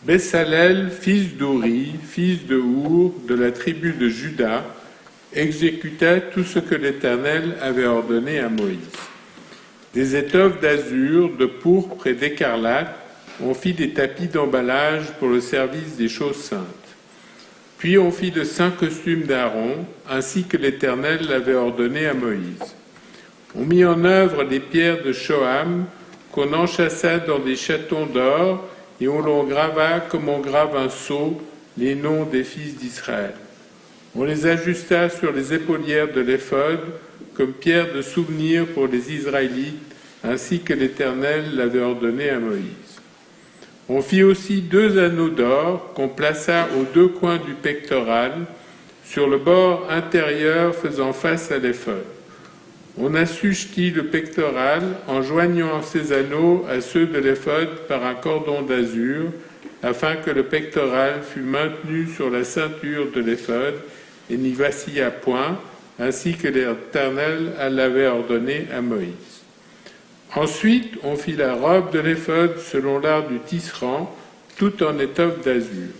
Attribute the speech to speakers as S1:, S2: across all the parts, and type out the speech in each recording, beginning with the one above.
S1: Bessalel, fils d'Uri, fils de Our, de la tribu de Juda, exécuta tout ce que l'Éternel avait ordonné à Moïse. Des étoffes d'azur, de pourpre et d'écarlate, on fit des tapis d'emballage pour le service des choses saintes. Puis on fit de 5 costumes d'Aaron, ainsi que l'Éternel l'avait ordonné à Moïse. On mit en œuvre les pierres de Shoham, qu'on enchâssa dans des chatons d'or, et on l'en grava comme on grave un sceau, les noms des fils d'Israël. On les ajusta sur les épaulières de l'éphod, comme pierre de souvenir pour les Israélites, ainsi que l'Éternel l'avait ordonné à Moïse. On fit aussi 2 anneaux d'or qu'on plaça aux 2 coins du pectoral, sur le bord intérieur faisant face à l'éphod. On assujettit le pectoral en joignant ces anneaux à ceux de l'éphod par un cordon d'azur, afin que le pectoral fût maintenu sur la ceinture de l'éphod et n'y vacilla point, ainsi que l'Éternel l'avait ordonné à Moïse. Ensuite, on fit la robe de l'éphod selon l'art du tisserand, tout en étoffe d'azur.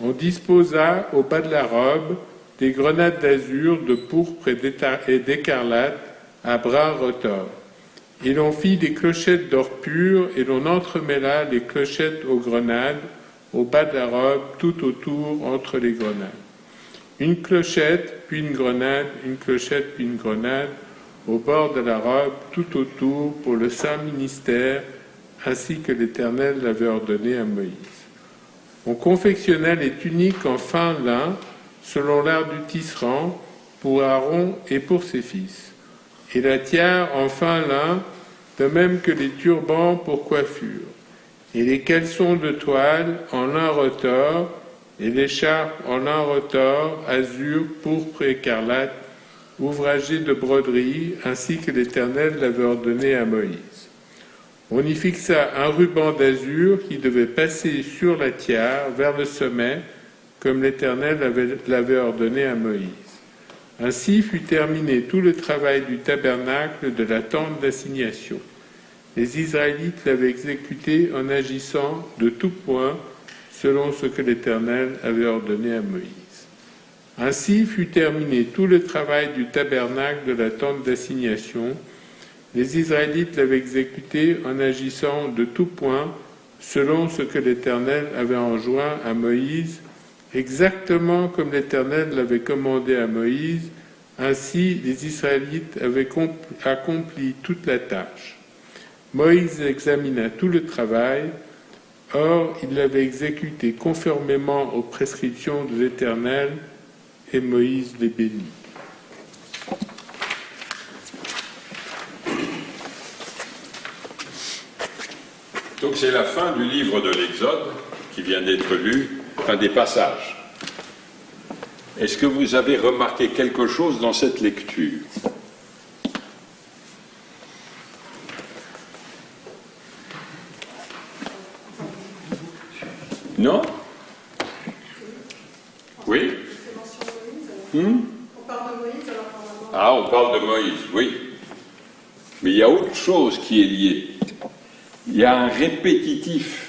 S1: On disposa au bas de la robe des grenades d'azur, de pourpre et d'écarlate à bras retors. Et l'on fit des clochettes d'or pur, et l'on entremêla les clochettes aux grenades, au bas de la robe, tout autour entre les grenades. Une clochette, puis une grenade, une clochette, puis une grenade, au bord de la robe, tout autour, pour le saint ministère, ainsi que l'Éternel l'avait ordonné à Moïse. On confectionna les tuniques en fin lin, selon l'art du tisserand, pour Aaron et pour ses fils, et la tiare en fin lin, de même que les turbans pour coiffure, et les caleçons de toile en lin retors, et l'écharpe en lin retors, azur, pourpre et écarlate, ouvragés de broderie, ainsi que l'Éternel l'avait ordonné à Moïse. On y fixa un ruban d'azur qui devait passer sur la tiare vers le sommet, comme l'Éternel l'avait ordonné à Moïse. Ainsi fut terminé tout le travail du tabernacle de la tente d'assignation. Les Israélites l'avaient exécuté en agissant de tout point selon ce que l'Éternel avait ordonné à Moïse. Ainsi fut terminé tout le travail du tabernacle de la tente d'assignation. Les Israélites l'avaient exécuté en agissant de tout point selon ce que l'Éternel avait enjoint à Moïse, exactement comme l'Éternel l'avait commandé à Moïse. Ainsi les Israélites avaient accompli toute la tâche. Moïse examina tout le travail. Or, il l'avait exécuté conformément aux prescriptions de l'Éternel, et Moïse les bénit.
S2: Donc c'est la fin du livre de l'Exode qui vient d'être lu, fin des passages. Est-ce que vous avez remarqué quelque chose dans cette lecture ? Non ? Oui ?
S3: On parle de Moïse, alors normalement...
S2: Ah, on parle de Moïse, oui. Mais il y a autre chose qui est liée. Il y a un répétitif.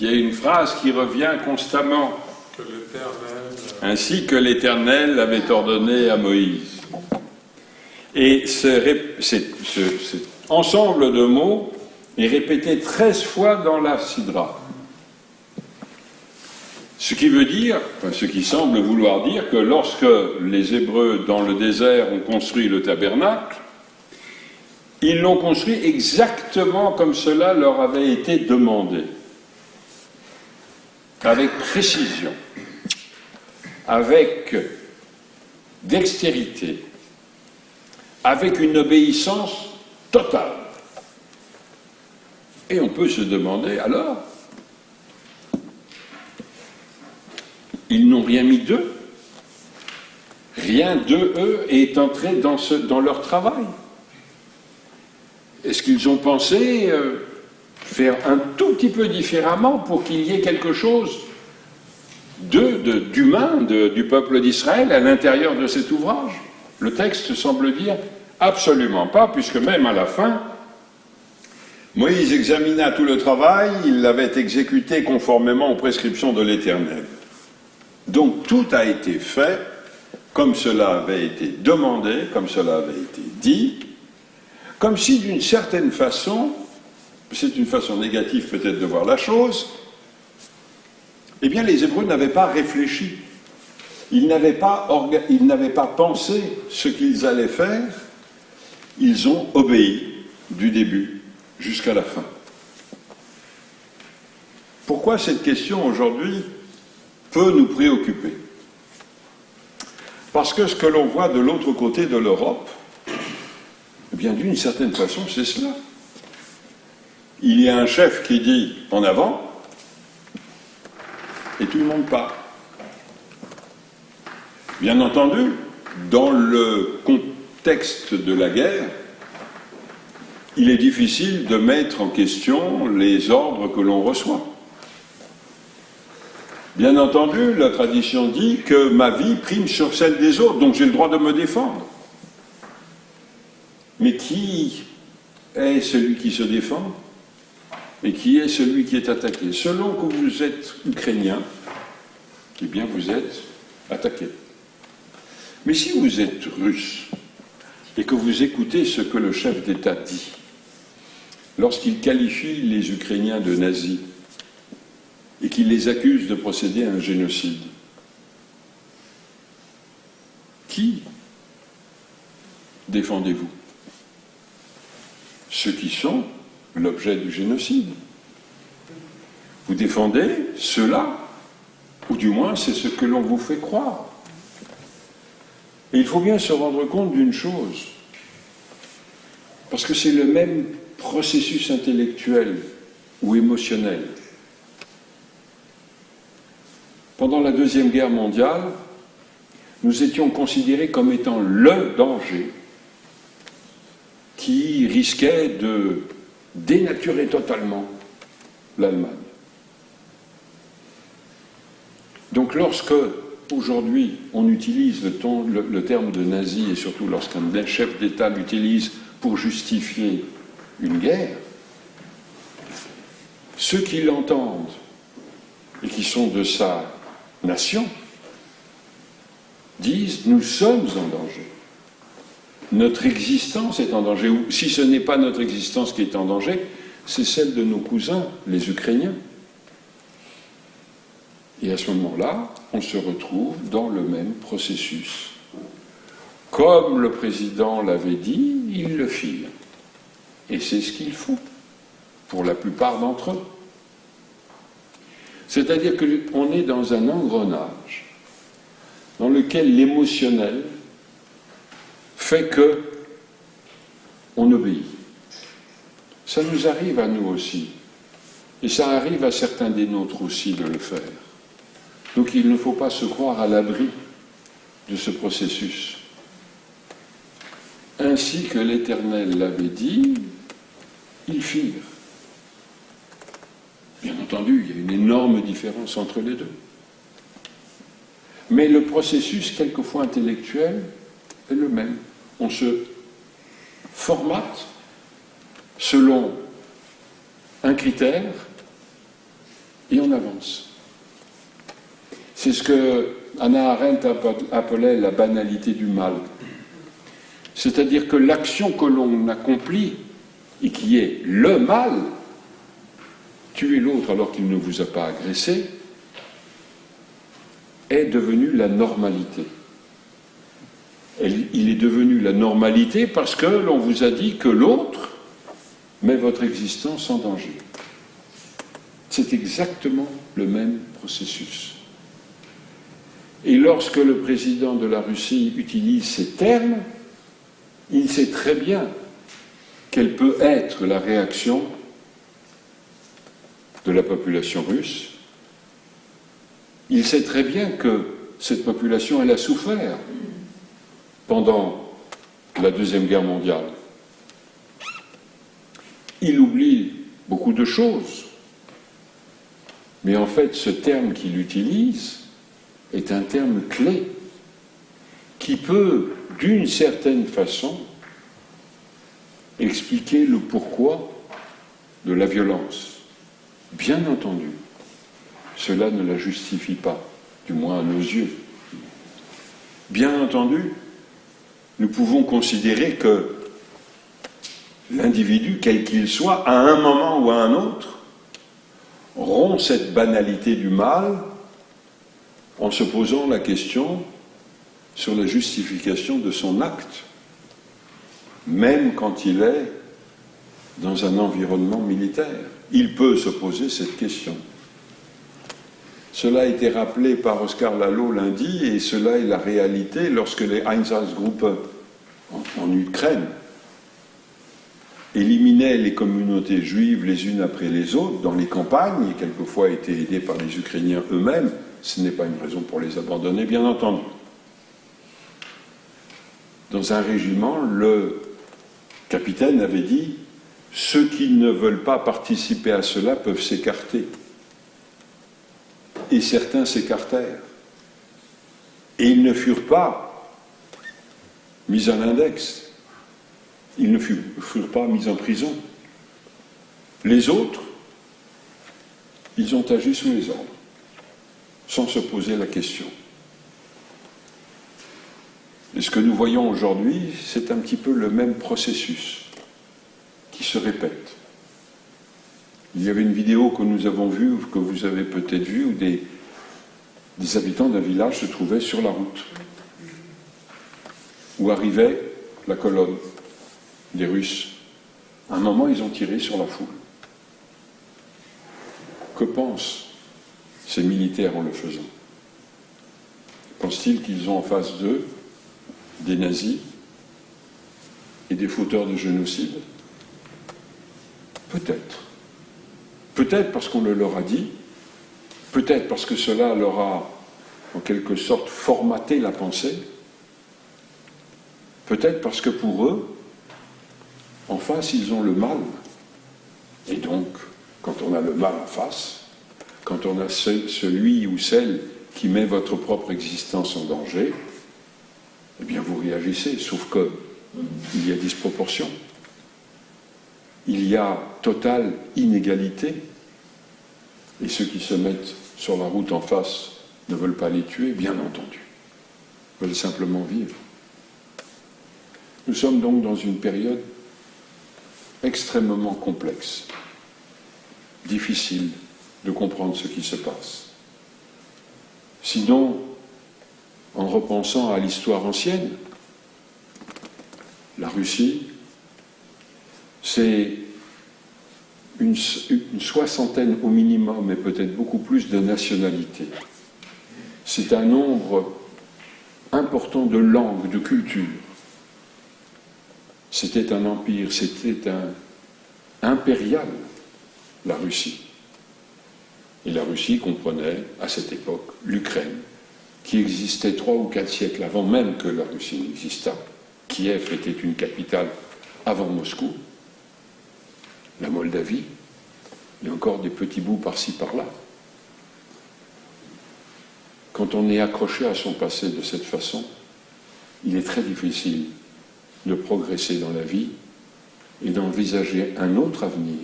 S2: Il y a une phrase qui revient constamment. Ainsi que l'Éternel avait ordonné à Moïse. Et cet ensemble de mots est répété 13 fois dans la Sidra. Ce qui veut dire, ce qui semble vouloir dire que lorsque les Hébreux dans le désert ont construit le tabernacle, ils l'ont construit exactement comme cela leur avait été demandé, avec précision, avec dextérité, avec une obéissance totale. Et on peut se demander alors, ils n'ont rien mis d'eux. Rien de eux est entré dans leur travail. Est-ce qu'ils ont pensé faire un tout petit peu différemment pour qu'il y ait quelque chose d'humain du peuple d'Israël à l'intérieur de cet ouvrage? Le texte semble dire absolument pas, puisque même à la fin, Moïse examina tout le travail, il l'avait exécuté conformément aux prescriptions de l'Éternel. Donc tout a été fait comme cela avait été demandé, comme cela avait été dit, comme si d'une certaine façon, c'est une façon négative peut-être de voir la chose, eh bien les Hébreux n'avaient pas réfléchi, ils n'avaient pas pensé ce qu'ils allaient faire, ils ont obéi du début jusqu'à la fin. Pourquoi cette question aujourd'hui peut nous préoccuper? Parce que ce que l'on voit de l'autre côté de l'Europe, eh bien d'une certaine façon c'est cela. Il y a un chef qui dit en avant et tout le monde part. Bien entendu, dans le contexte de la guerre, il est difficile de mettre en question les ordres que l'on reçoit. Bien entendu, la tradition dit que ma vie prime sur celle des autres, donc j'ai le droit de me défendre. Mais qui est celui qui se défend et qui est celui qui est attaqué? Selon que vous êtes ukrainien, eh bien vous êtes attaqué. Mais si vous êtes russe et que vous écoutez ce que le chef d'État dit, lorsqu'il qualifie les Ukrainiens de nazis et qu'il les accuse de procéder à un génocide, qui défendez-vous? Ceux qui sont l'objet du génocide. Vous défendez ceux-là, ou du moins c'est ce que l'on vous fait croire. Et il faut bien se rendre compte d'une chose, parce que c'est le même processus intellectuel ou émotionnel. Pendant la Deuxième Guerre mondiale, nous étions considérés comme étant le danger qui risquait de dénaturer totalement l'Allemagne. Donc lorsque, aujourd'hui, on utilise le terme de nazi, et surtout lorsqu'un chef d'État l'utilise pour justifier une guerre, ceux qui l'entendent et qui sont de sa nation disent « nous sommes en danger ». Notre existence est en danger, ou si ce n'est pas notre existence qui est en danger, c'est celle de nos cousins, les Ukrainiens. Et à ce moment-là, on se retrouve dans le même processus. Comme le président l'avait dit, ils le firent. Et c'est ce qu'ils font, pour la plupart d'entre eux. C'est-à-dire qu'on est dans un engrenage dans lequel l'émotionnel fait que on obéit. Ça nous arrive à nous aussi. Et ça arrive à certains des nôtres aussi de le faire. Donc il ne faut pas se croire à l'abri de ce processus. Ainsi que l'Éternel l'avait dit, ils firent. Bien entendu, il y a une énorme différence entre les deux. Mais le processus, quelquefois intellectuel, est le même. On se formate selon un critère et on avance. C'est ce que Hannah Arendt appelait la banalité du mal. C'est-à-dire que l'action que l'on accomplit, et qui est le mal, tuer l'autre alors qu'il ne vous a pas agressé, est devenu la normalité. Il est devenu la normalité parce que l'on vous a dit que l'autre met votre existence en danger. C'est exactement le même processus. Et lorsque le président de la Russie utilise ces termes, il sait très bien quelle peut être la réaction de la population russe. Il sait très bien que cette population, elle a souffert pendant la Deuxième Guerre mondiale. Il oublie beaucoup de choses, mais en fait, ce terme qu'il utilise est un terme clé qui peut, d'une certaine façon, expliquer le pourquoi de la violence. Bien entendu, cela ne la justifie pas, du moins à nos yeux. Bien entendu, nous pouvons considérer que l'individu, quel qu'il soit, à un moment ou à un autre, rompt cette banalité du mal en se posant la question sur la justification de son acte, même quand il est dans un environnement militaire. Il peut se poser cette question. Cela a été rappelé par Oscar Lalo lundi, et cela est la réalité lorsque les Einsatzgruppe en Ukraine éliminaient les communautés juives les unes après les autres dans les campagnes, et quelquefois étaient aidés par les Ukrainiens eux-mêmes. Ce n'est pas une raison pour les abandonner, bien entendu. Dans un régiment, le capitaine avait dit « Ceux qui ne veulent pas participer à cela peuvent s'écarter ». Et certains s'écartèrent. Et ils ne furent pas mis à l'index. Ils ne furent pas mis en prison. Les autres, ils ont agi sous les ordres, sans se poser la question. Et ce que nous voyons aujourd'hui, c'est un petit peu le même processus qui se répète. Il y avait une vidéo que nous avons vue, que vous avez peut-être vue, où des habitants d'un village se trouvaient sur la route, où arrivait la colonne des Russes. À un moment, ils ont tiré sur la foule. Que pensent ces militaires en le faisant? Pensent-ils qu'ils ont en face d'eux des nazis et des fauteurs de génocide? Peut-être. Peut-être parce qu'on le leur a dit, peut-être parce que cela leur a, en quelque sorte, formaté la pensée, peut-être parce que pour eux, en face, ils ont le mal. Et donc, quand on a le mal en face, quand on a celui ou celle qui met votre propre existence en danger, eh bien vous réagissez, sauf qu'il y a disproportion. Il y a totale inégalité, et ceux qui se mettent sur la route en face ne veulent pas les tuer, bien entendu, veulent simplement vivre. Nous sommes donc dans une période extrêmement complexe, difficile de comprendre ce qui se passe. Sinon, en repensant à l'histoire ancienne, la Russie, c'est une soixantaine au minimum, et peut-être beaucoup plus, de nationalités. C'est un nombre important de langues, de cultures. C'était un empire, c'était un impérial, la Russie. Et la Russie comprenait, à cette époque, l'Ukraine, qui existait 3 ou 4 siècles avant même que la Russie n'existât. Kiev était une capitale avant Moscou, la Moldavie, et encore des petits bouts par-ci par-là. Quand on est accroché à son passé de cette façon, il est très difficile de progresser dans la vie et d'envisager un autre avenir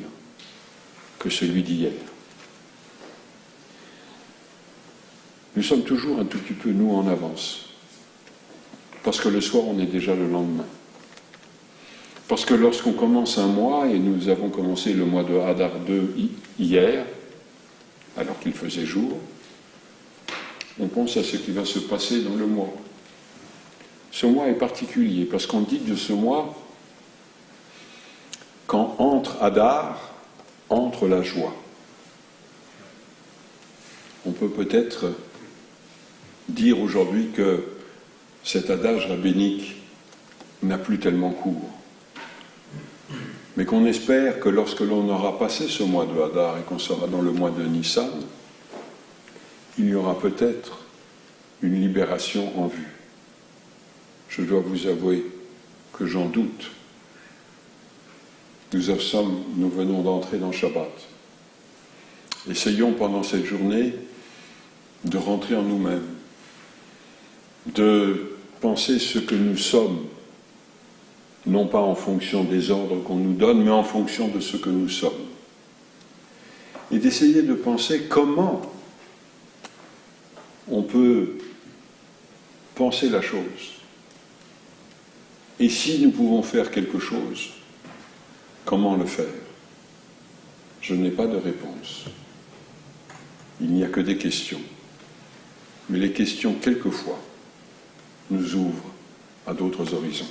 S2: que celui d'hier. Nous sommes toujours un tout petit peu, nous, en avance. Parce que le soir, on est déjà le lendemain. Parce que lorsqu'on commence un mois, et nous avons commencé le mois de Hadar II hier, alors qu'il faisait jour, on pense à ce qui va se passer dans le mois. Ce mois est particulier, parce qu'on dit de ce mois, quand entre Hadar, entre la joie. On peut peut-être dire aujourd'hui que cet adage rabbinique n'a plus tellement cours. Mais qu'on espère que lorsque l'on aura passé ce mois de Hadar et qu'on sera dans le mois de Nissan, il y aura peut-être une libération en vue. Je dois vous avouer que j'en doute. Nous venons d'entrer dans Shabbat. Essayons pendant cette journée de rentrer en nous-mêmes, de penser ce que nous sommes, non pas en fonction des ordres qu'on nous donne, mais en fonction de ce que nous sommes. et d'essayer de penser comment on peut penser la chose. Et si nous pouvons faire quelque chose, comment le faire? Je n'ai pas de réponse. Il n'y a que des questions. Mais les questions, quelquefois, nous ouvrent à d'autres horizons.